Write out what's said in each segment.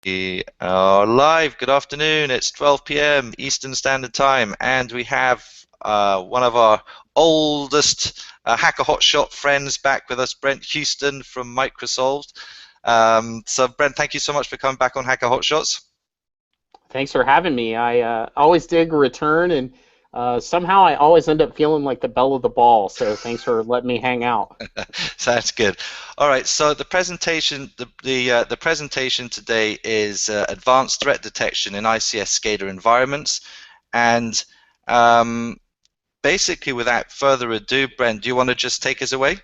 We are live. Good afternoon. It's 12 p.m. Eastern Standard Time, and we have one of our oldest Hacker Hotshot friends back with us, Brent Houston from Microsoft. So, Brent, thank you so much for coming back on Hacker Hotshots. Thanks for having me. I always dig a return, and somehow I always end up feeling like the belle of the ball. So thanks for letting me hang out. Sounds good. All right. So the presentation, the presentation today is advanced threat detection in ICS SCADA environments, and um, basically, without further ado, Brent, do you want to just take us away?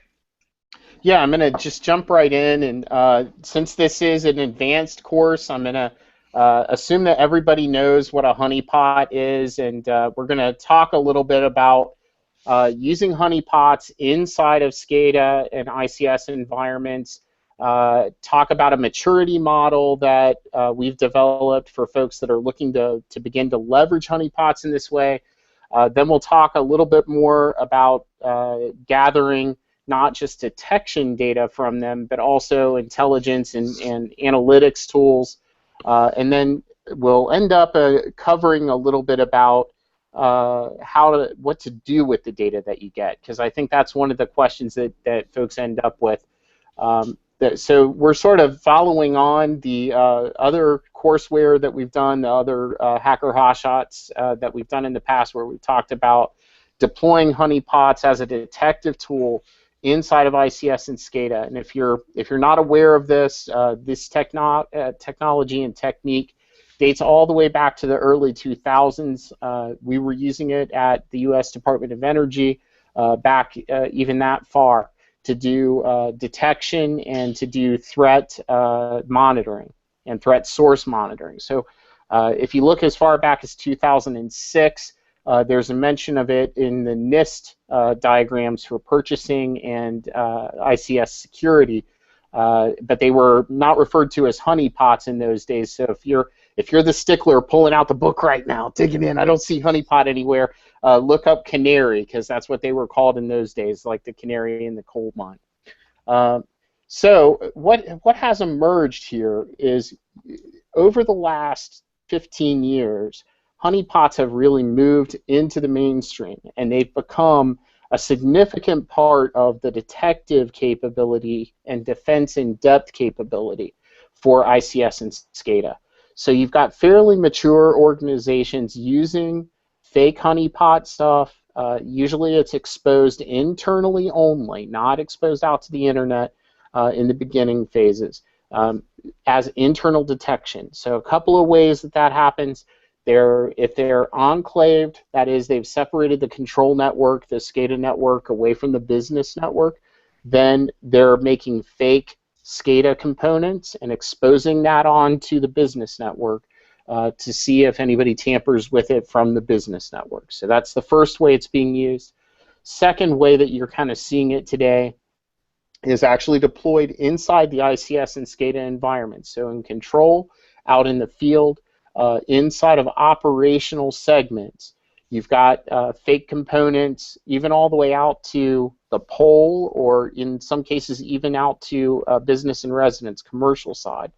Yeah, I'm gonna just jump right in, and since this is an advanced course, I'm gonna assume that everybody knows what a honeypot is, and we're gonna talk a little bit about using honeypots inside of SCADA and ICS environments. Talk about a maturity model that we've developed for folks that are looking to begin to leverage honeypots in this way. Then we'll talk a little bit more about gathering not just detection data from them, but also intelligence and analytics tools. And then we'll end up covering a little bit about what to do with the data that you get, because I think that's one of the questions that folks end up with. So we're sort of following on the other courseware that we've done, the other hacker hotshots that we've done in the past, where we've talked about deploying honeypots as a detective tool inside of ICS and SCADA. And if you're not aware of this, this technology and technique dates all the way back to the early 2000s. We were using it at the U.S. Department of Energy back even that far to do detection and to do threat monitoring and threat source monitoring. So if you look as far back as 2006, there's a mention of it in the NIST diagrams for purchasing and ICS security, but they were not referred to as honeypots in those days. So if you're the stickler pulling out the book right now, digging in, I don't see honeypot anywhere, look up canary, because that's what they were called in those days, like the canary in the coal mine. So what has emerged here is, over the last 15 years, honeypots have really moved into the mainstream, and they've become a significant part of the detective capability and defense in-depth capability for ICS and SCADA. So you've got fairly mature organizations using fake honeypot stuff. Usually it's exposed internally only, not exposed out to the internet in the beginning phases, as internal detection. So a couple of ways that happens. If they're enclaved, that is, they've separated the control network, the SCADA network, away from the business network, then they're making fake SCADA components and exposing that onto the business network to see if anybody tampers with it from the business network. So that's the first way it's being used. Second way that you're kind of seeing it today is actually deployed inside the ICS and SCADA environment. So in control, out in the field, inside of operational segments, you've got fake components, even all the way out to the pole, or in some cases even out to business and residence, commercial side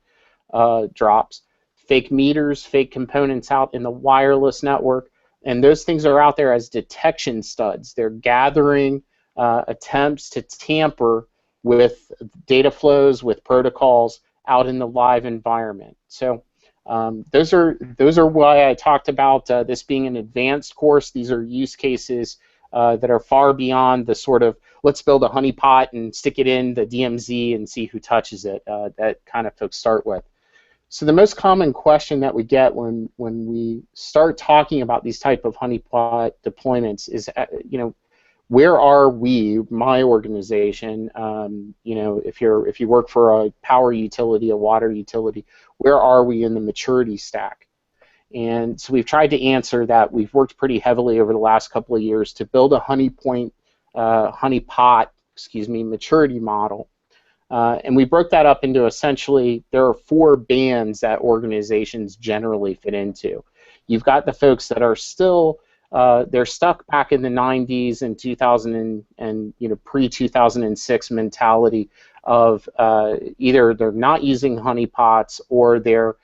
drops. Fake meters, fake components out in the wireless network, and those things are out there as detection studs. They're gathering attempts to tamper with data flows, with protocols out in the live environment. So those are why I talked about this being an advanced course. These are use cases that are far beyond the sort of, let's build a honeypot and stick it in the DMZ and see who touches it, that kind of folks start with. So the most common question that we get when we start talking about these type of honeypot deployments is, where are we, my organization, if you work for a power utility, a water utility, where are we in the maturity stack? And so we've tried to answer that. We've worked pretty heavily over the last couple of years to build a honeypot maturity model. And we broke that up into, essentially, there are 4 bands that organizations generally fit into. You've got the folks that are still, they're stuck back in the 90s and 2000 and pre-2006 mentality of either they're not using honeypots, or they're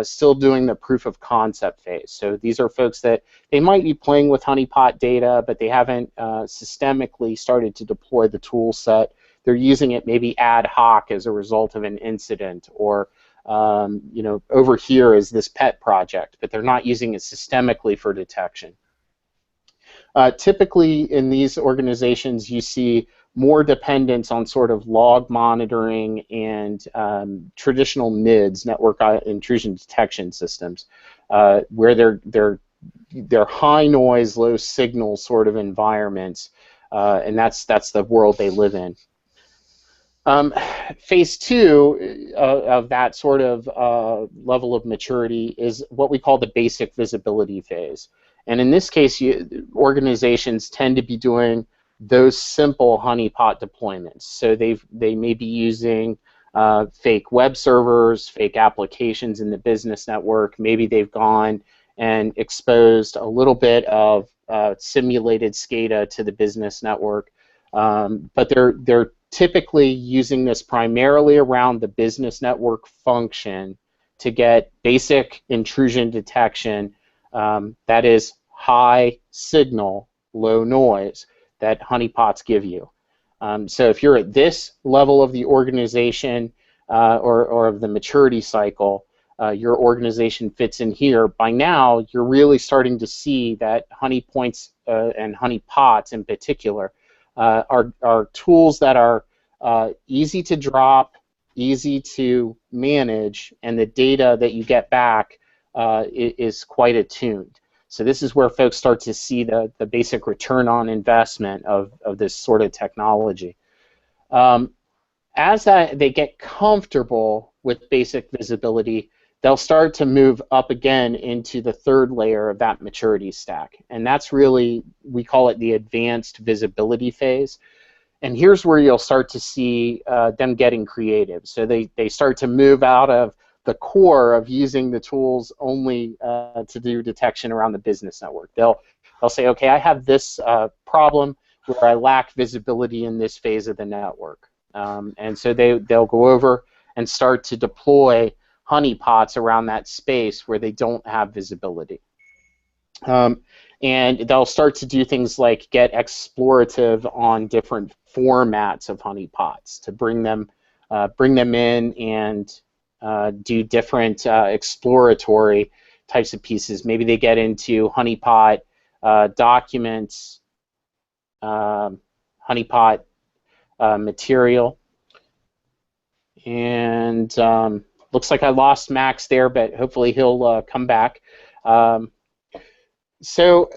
still doing the proof of concept phase. So these are folks that they might be playing with Honeypot data, but they haven't systemically started to deploy the tool set. They're using it maybe ad hoc as a result of an incident, or over here is this pet project, but they're not using it systemically for detection. Typically in these organizations you see more dependence on sort of log monitoring and traditional NIDS, network intrusion detection systems, where they're high noise, low signal sort of environments, and that's the world they live in. Phase 2 of that sort of level of maturity is what we call the basic visibility phase. And in this case, organizations tend to be doing those simple honeypot deployments. So they may be using fake web servers, fake applications in the business network. Maybe they've gone and exposed a little bit of simulated SCADA to the business network. But they're typically using this primarily around the business network function to get basic intrusion detection that is high signal, low noise that honeypots give you. So if you're at this level of the organization or of the maturity cycle, your organization fits in here. By now, you're really starting to see that honeypots and honeypots in particular are tools that are easy to drop, easy to manage, and the data that you get back is quite attuned. So this is where folks start to see the basic return on investment of this sort of technology. As they get comfortable with basic visibility, they'll start to move up again into the third layer of that maturity stack. And that's really, we call it the advanced visibility phase. And here's where you'll start to see them getting creative. So they start to move out of the core of using the tools only to do detection around the business network. They'll say, okay, I have this problem where I lack visibility in this phase of the network. And so they'll go over and start to deploy honeypots around that space where they don't have visibility. And they'll start to do things like get explorative on different formats of honeypots to bring them in and do different exploratory types of pieces. Maybe they get into honeypot documents, honeypot material, and looks like I lost Max there, but hopefully he'll come back. So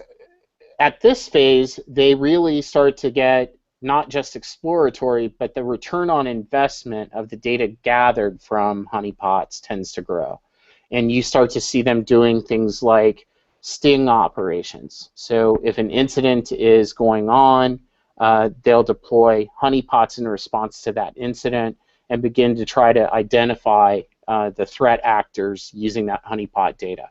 at this phase, they really start to get not just exploratory, but the return on investment of the data gathered from honeypots tends to grow. And you start to see them doing things like sting operations. So if an incident is going on, they'll deploy honeypots in response to that incident and begin to try to identify the threat actors using that honeypot data.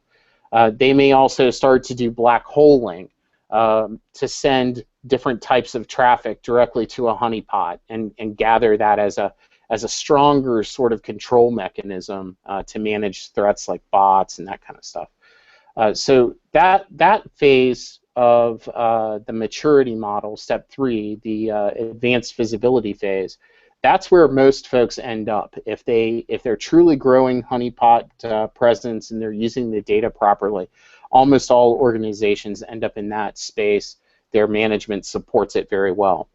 They may also start to do black holing to send different types of traffic directly to a honeypot and gather that as a stronger sort of control mechanism to manage threats like bots and that kind of stuff. So that phase of the maturity model, step 3, the advanced visibility phase, that's where most folks end up. If they're truly growing honeypot presence and they're using the data properly, almost all organizations end up in that space. Their management supports it very well.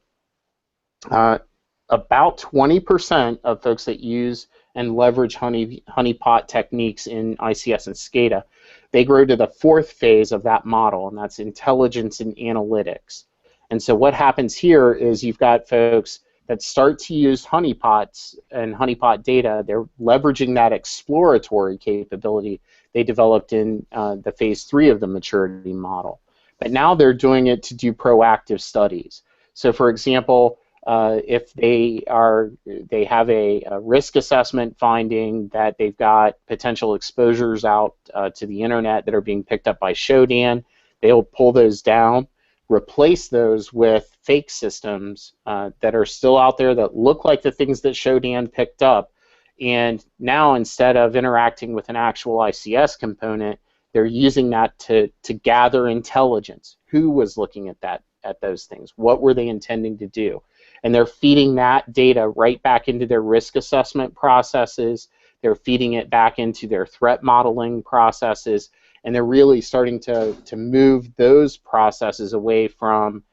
About 20% of folks that use and leverage honeypot techniques in ICS and SCADA, they grow to the 4th phase of that model, and that's intelligence and analytics. And so what happens here is you've got folks that start to use honeypots and honeypot data. They're leveraging that exploratory capability they developed in the phase 3 of the maturity model. But now they're doing it to do proactive studies. So for example, if they have a risk assessment finding that they've got potential exposures out to the internet that are being picked up by Shodan, they'll pull those down, replace those with fake systems that are still out there that look like the things that Shodan picked up, And now instead of interacting with an actual ICS component, they're using that to gather intelligence. Who was looking at those things? What were they intending to do? And they're feeding that data right back into their risk assessment processes. They're feeding it back into their threat modeling processes, and they're really starting to move those processes away from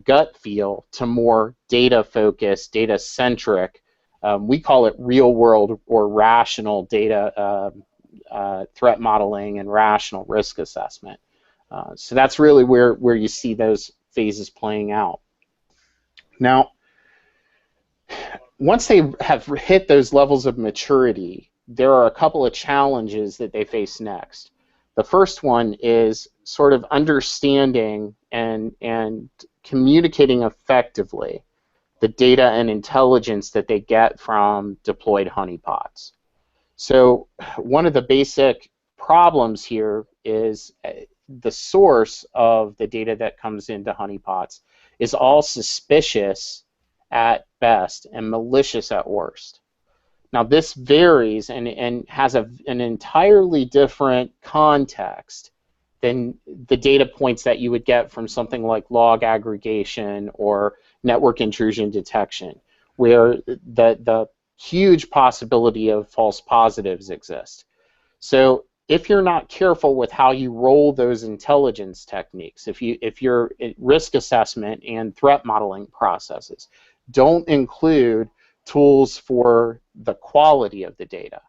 gut feel to more data-focused, data-centric. We call it real-world or rational data threat modeling and rational risk assessment. So that's really where you see those phases playing out. Now, once they have hit those levels of maturity, there are a couple of challenges that they face next. The first one is sort of understanding and communicating effectively the data and intelligence that they get from deployed honeypots. So one of the basic problems here is the source of the data that comes into honeypots is all suspicious at best and malicious at worst. Now this varies and has an entirely different context than the data points that you would get from something like log aggregation or network intrusion detection, where the huge possibility of false positives exist. So if you're not careful with how you roll those intelligence techniques, if your risk assessment and threat modeling processes don't include tools for the quality of the data,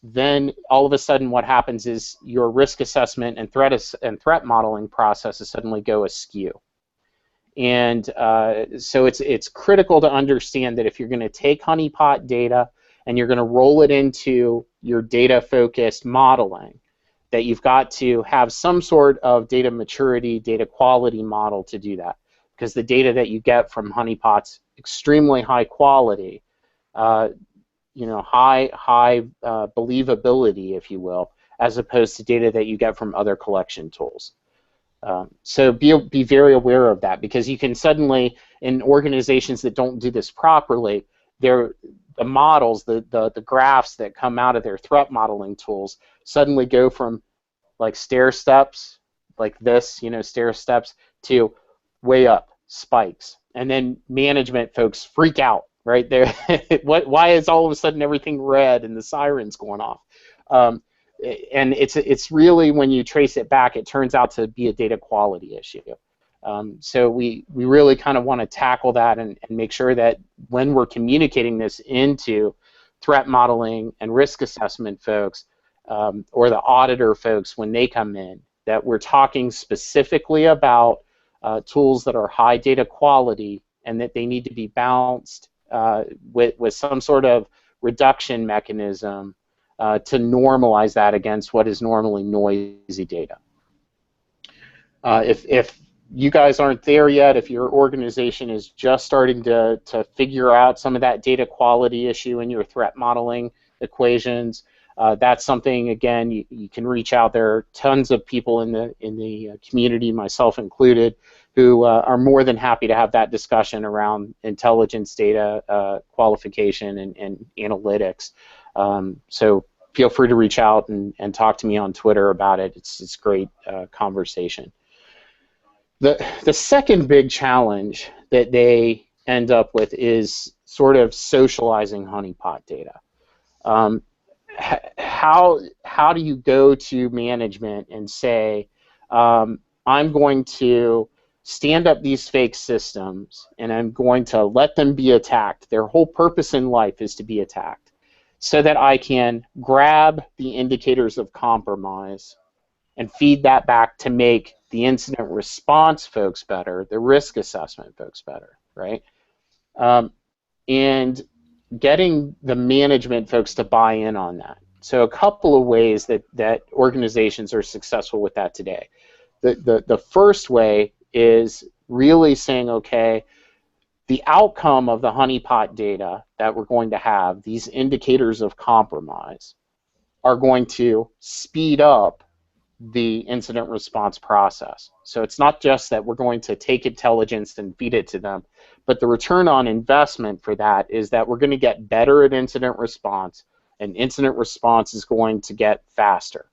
then all of a sudden what happens is your risk assessment and threat modeling processes suddenly go askew. And so it's critical to understand that if you're going to take honeypot data and you're going to roll it into your data-focused modeling, that you've got to have some sort of data maturity, data quality model to do that. Because the data that you get from honeypots, extremely high quality, high believability, if you will, as opposed to data that you get from other collection tools. So be very aware of that, because you can suddenly, in organizations that don't do this properly, the models, the graphs that come out of their threat modeling tools suddenly go from like stair steps, like this, stair steps, to way up, spikes. And then management folks freak out, right? There, why is all of a sudden everything red and the sirens going off? And it's really, when you trace it back, it turns out to be a data quality issue. So we really kind of want to tackle that and make sure that when we're communicating this into threat modeling and risk assessment folks, or the auditor folks when they come in, that we're talking specifically about tools that are high data quality and that they need to be balanced with some sort of reduction mechanism to normalize that against what is normally noisy data. If you guys aren't there yet, if your organization is just starting to figure out some of that data quality issue in your threat modeling equations, that's something, again, you can reach out. There are tons of people in the community, myself included, who are more than happy to have that discussion around intelligence data qualification and analytics. So feel free to reach out and talk to me on Twitter about it. It's great conversation. The second big challenge that they end up with is sort of socializing honeypot data. How do you go to management and say, I'm going to stand up these fake systems and I'm going to let them be attacked. Their whole purpose in life is to be attacked, so that I can grab the indicators of compromise and feed that back to make the incident response folks better, the risk assessment folks better, right? And getting the management folks to buy in on that. So a couple of ways that organizations are successful with that today. The first way is really saying, okay, the outcome of the honeypot data that we're going to have, these indicators of compromise, are going to speed up the incident response process. So it's not just that we're going to take intelligence and feed it to them, but the return on investment for that is that we're going to get better at incident response, and incident response is going to get faster.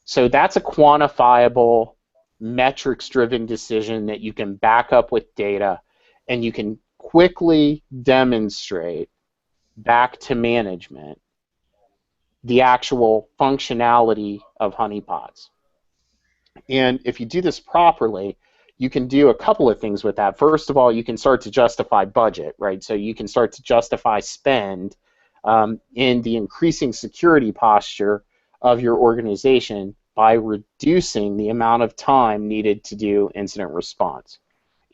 So that's a quantifiable, metrics-driven decision that you can back up with data, and you can quickly demonstrate back to management the actual functionality of honeypots. And if you do this properly, you can do a couple of things with that. First of all, you can start to justify budget, right? So you can start to justify spend in the increasing security posture of your organization by reducing the amount of time needed to do incident response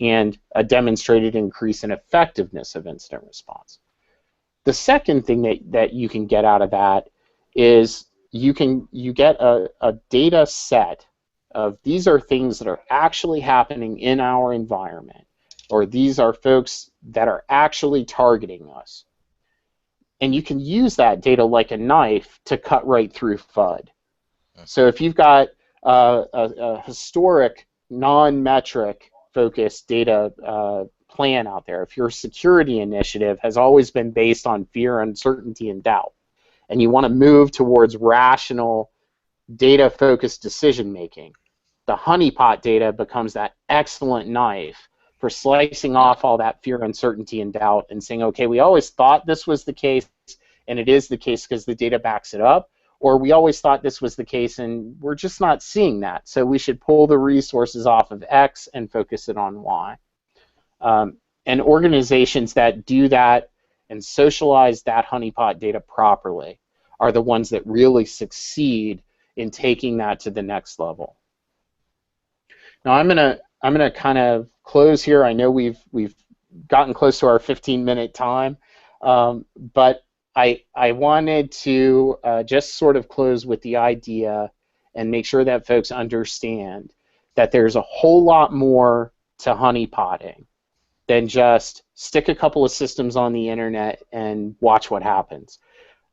and a demonstrated increase in effectiveness of incident response. The second thing that you can get out of that is you get a data set of these are things that are actually happening in our environment, or these are folks that are actually targeting us. And you can use that data like a knife to cut right through FUD. So if you've got a historic, non-metric focused data plan out there, if your security initiative has always been based on fear, uncertainty, and doubt, and you want to move towards rational, data-focused decision-making, the honeypot data becomes that excellent knife for slicing off all that fear, uncertainty, and doubt and saying, okay, we always thought this was the case, and it is the case because the data backs it up, or we always thought this was the case and we're just not seeing that, so we should pull the resources off of X and focus it on Y. And organizations that do that and socialize that honeypot data properly are the ones that really succeed in taking that to the next level. Now I'm gonna kind of close here. I know we've gotten close to our 15-minute time, but I wanted to just sort of close with the idea and make sure that folks understand that there's a whole lot more to honeypotting than just stick a couple of systems on the internet and watch what happens.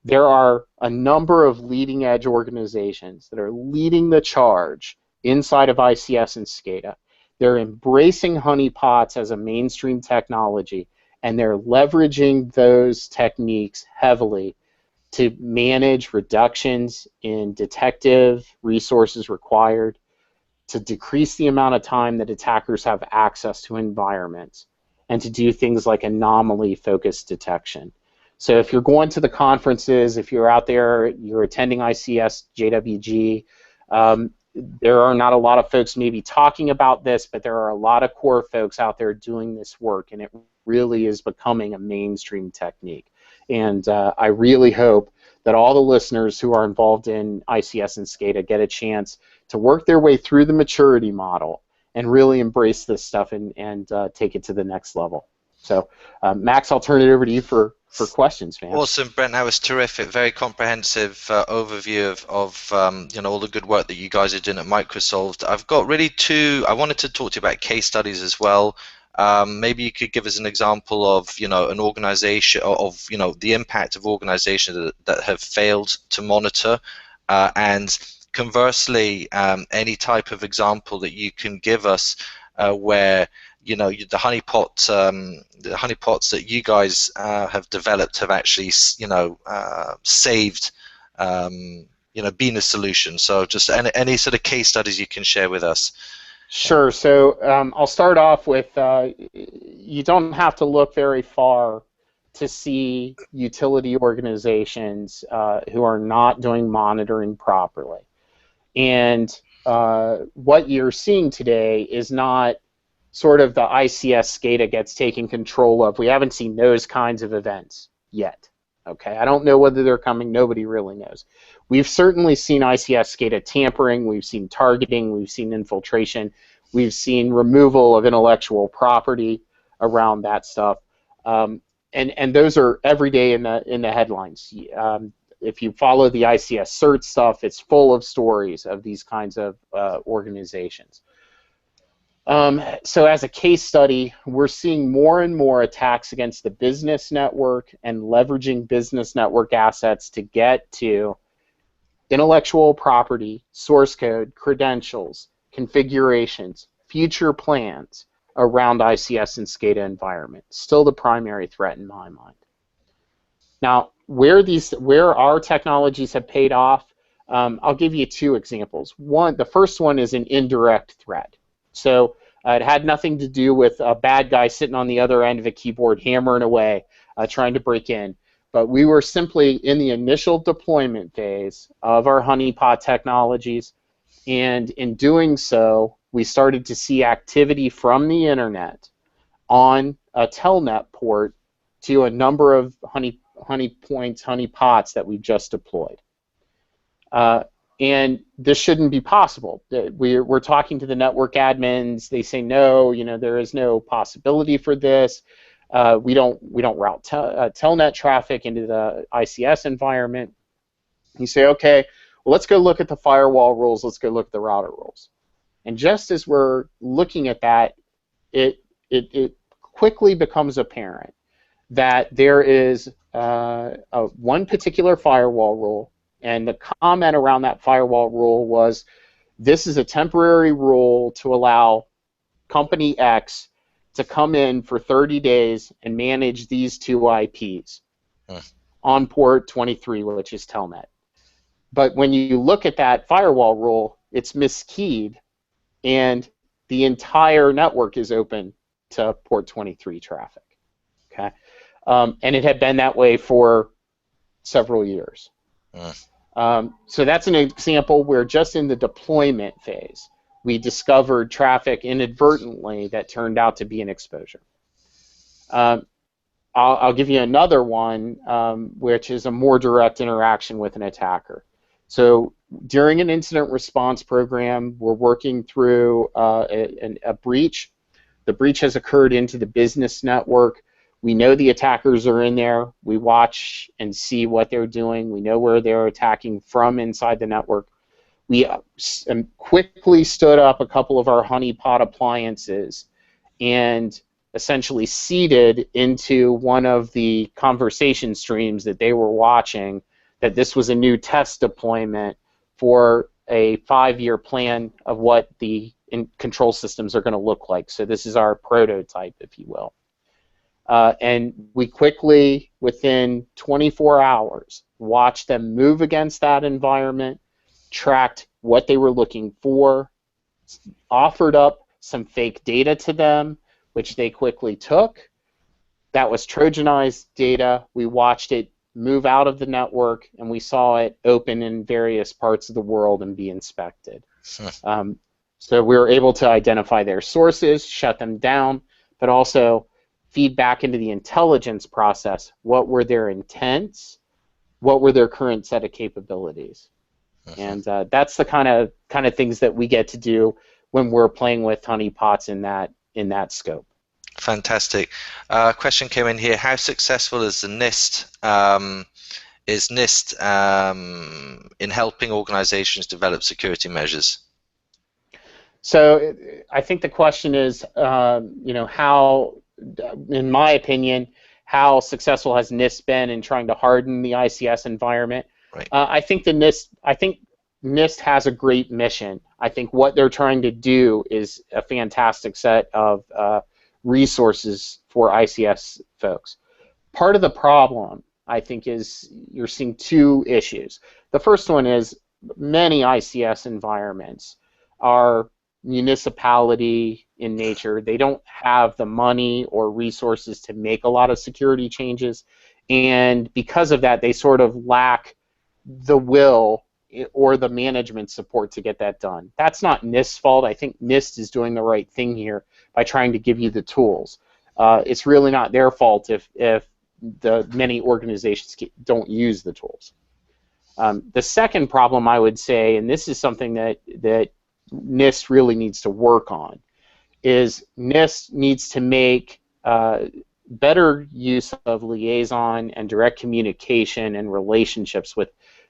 There are a number of leading edge organizations that are leading the charge inside of ICS and SCADA. They're embracing honeypots as a mainstream technology, and they're leveraging those techniques heavily to manage reductions in detective resources required, to decrease the amount of time that attackers have access to environments, and to do things like anomaly-focused detection. So if you're going to the conferences, if you're out there, you're attending ICS, JWG, there are not a lot of folks maybe talking about this, but there are a lot of core folks out there doing this work, and it really is becoming a mainstream technique. And I really hope that all the listeners who are involved in ICS and SCADA get a chance to work their way through the maturity model and really embrace this stuff and take it to the next level. So, Max, I'll turn it over to you for questions, man. Awesome, Brent. That was terrific. Very comprehensive overview of you know, all the good work that you guys are doing at Microsoft. I've got really I wanted to talk to you about case studies as well. Maybe you could give us an example of, you know, an organization, of, you know, the impact of organizations that have failed to monitor, and conversely, any type of example that you can give us where, you know, the honeypots that you guys have developed have actually, you know, saved, you know, been a solution. So just any sort of case studies you can share with us. Sure. So I'll start off with you don't have to look very far to see utility organizations who are not doing monitoring properly. And what you're seeing today is not sort of the ICS SCADA gets taken control of. We haven't seen those kinds of events yet. Okay, I don't know whether they're coming. Nobody really knows. We've certainly seen ICS SCADA tampering. We've seen targeting. We've seen infiltration. We've seen removal of intellectual property around that stuff. And those are every day in the headlines. If you follow the ICS CERT stuff, it's full of stories of these kinds of organizations. So as a case study, we're seeing more and more attacks against the business network and leveraging business network assets to get to intellectual property, source code, credentials, configurations, future plans around ICS and SCADA environment. Still the primary threat in my mind. Now, where our technologies have paid off, I'll give you two examples. The first one is an indirect threat. So it had nothing to do with a bad guy sitting on the other end of a keyboard hammering away, trying to break in. But we were simply in the initial deployment phase of our Honeypot technologies, and in doing so, we started to see activity from the internet on a telnet port to a number of honeypots that we just deployed. And this shouldn't be possible. We're talking to the network admins. They say, no, there is no possibility for this. We don't route telnet traffic into the ICS environment. You say, okay, well, let's go look at the firewall rules. Let's go look at the router rules. And just as we're looking at that, it quickly becomes apparent that there is one particular firewall rule, and the comment around that firewall rule was, this is a temporary rule to allow company X to come in for 30 days and manage these two IPs on port 23, which is telnet. But when you look at that firewall rule, it's miskeyed, and the entire network is open to port 23 traffic. Okay, and it had been that way for several years. So that's an example where just in the deployment phase, we discovered traffic inadvertently that turned out to be an exposure. I'll give you another one, which is a more direct interaction with an attacker. So during an incident response program, we're working through a breach. The breach has occurred into the business network. We know the attackers are in there. We watch and see what they're doing. We know where they're attacking from inside the network. We quickly stood up a couple of our Honeypot appliances and essentially seeded into one of the conversation streams that they were watching that this was a new test deployment for a 5-year plan of what the control systems are going to look like. So this is our prototype, if you will. And we quickly, within 24 hours, watched them move against that environment, tracked what they were looking for, offered up some fake data to them, which they quickly took. That was Trojanized data. We watched it move out of the network, and we saw it open in various parts of the world and be inspected. So we were able to identify their sources, shut them down, but also feed back into the intelligence process. What were their intents? What were their current set of capabilities? And that's the kind of things that we get to do when we're playing with honeypots in that scope. Fantastic. Question came in here: how successful is the NIST? Is NIST in helping organizations develop security measures? So I think the question is, how, in my opinion, how successful has NIST been in trying to harden the ICS environment? Right. I think NIST has a great mission. I think what they're trying to do is a fantastic set of resources for ICS folks. Part of the problem, I think, is you're seeing two issues. The first one is many ICS environments are municipality in nature. They don't have the money or resources to make a lot of security changes, and because of that, they sort of lack the will or the management support to get that done. That's not NIST's fault. I think NIST is doing the right thing here by trying to give you the tools. It's really not their fault if the many organizations don't use the tools. The second problem, I would say, and this is something that NIST really needs to work on, is NIST needs to make better use of liaison and direct communication and relationships with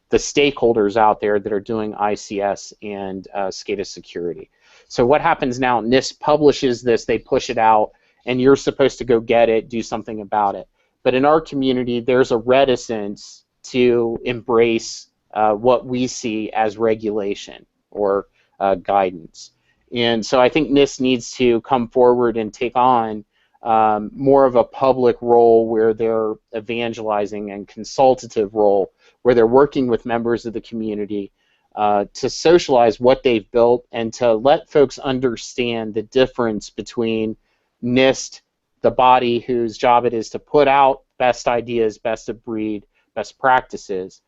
the stakeholders out there that are doing ICS and SCADA security. So what happens now, NIST publishes this, they push it out, and you're supposed to go get it, do something about it. But in our community, there's a reticence to embrace what we see as regulation or guidance. And so I think NIST needs to come forward and take on more of a public role where they're evangelizing and consultative role where they're working with members of the community to socialize what they've built and to let folks understand the difference between NIST, the body whose job it is to put out best ideas, best of breed, best practices,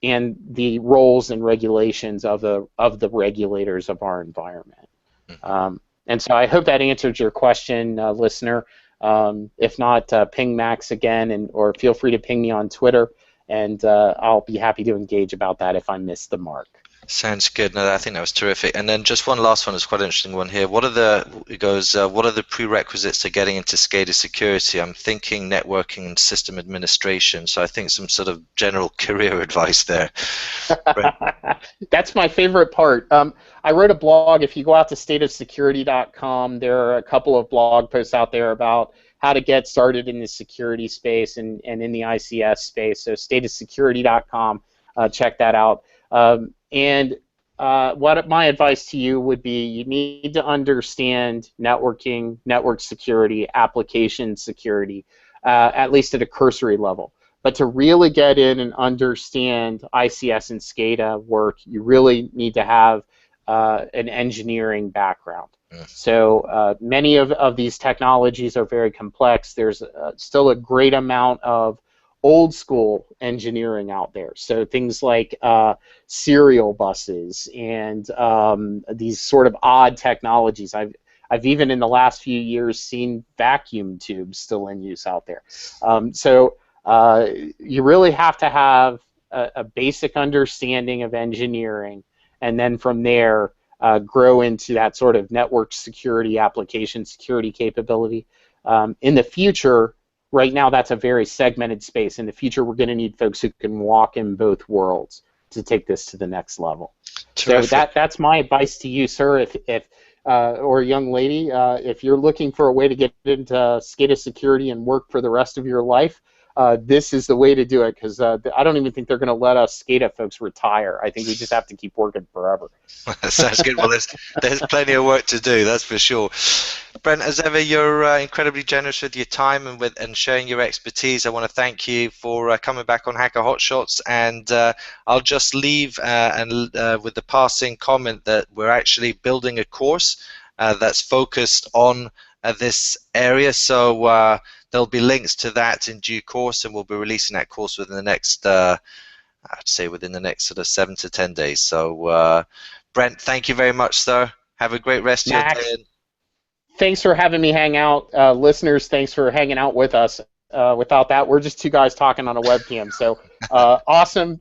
and the roles and regulations of the regulators of our environment. And so I hope that answered your question, listener. If not, ping Max again, or feel free to ping me on Twitter, and I'll be happy to engage about that if I missed the mark. Sounds good. No, I think that was terrific. And then just one last one, is quite an interesting one here. What are the prerequisites to getting into SCADA security? I'm thinking networking and system administration. So I think some sort of general career advice there. That's my favorite part. I wrote a blog. If you go out to stateofsecurity.com, there are a couple of blog posts out there about how to get started in the security space and in the ICS space. So stateofsecurity.com, check that out. What my advice to you would be, you need to understand networking, network security, application security, at least at a cursory level. But to really get in and understand ICS and SCADA work, you really need to have an engineering background. So many of these technologies are very complex. There's still a great amount of old school engineering out there. So things like serial buses and these sort of odd technologies. I've even in the last few years seen vacuum tubes still in use out there. So you really have to have a basic understanding of engineering, and then from there grow into that sort of network security, application security capability. In the future, right now that's a very segmented space. In the future, we're going to need folks who can walk in both worlds to take this to the next level. Terrific. So that's my advice to you, sir, or young lady, if you're looking for a way to get into SCADA security and work for the rest of your life, this is the way to do it, because I don't even think they're going to let us SCADA folks retire. I think we just have to keep working forever. Sounds good. Well, there's plenty of work to do, that's for sure. Brent, as ever, you're incredibly generous with your time and sharing your expertise. I want to thank you for coming back on Hacker Hotshots, and I'll just leave with the passing comment that we're actually building a course that's focused on this area. So there'll be links to that in due course, and we'll be releasing that course within the next, I'd say within the next sort of 7 to 10 days. So, Brent, thank you very much, sir. Have a great rest of your day. Thanks for having me hang out. Listeners, thanks for hanging out with us. Without that, we're just two guys talking on a webcam. So, awesome.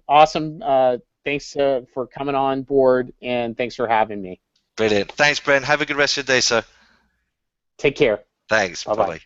Thanks for coming on board, and thanks for having me. Brilliant. Thanks, Brent. Have a good rest of your day, sir. Take care. Thanks. Bye-bye.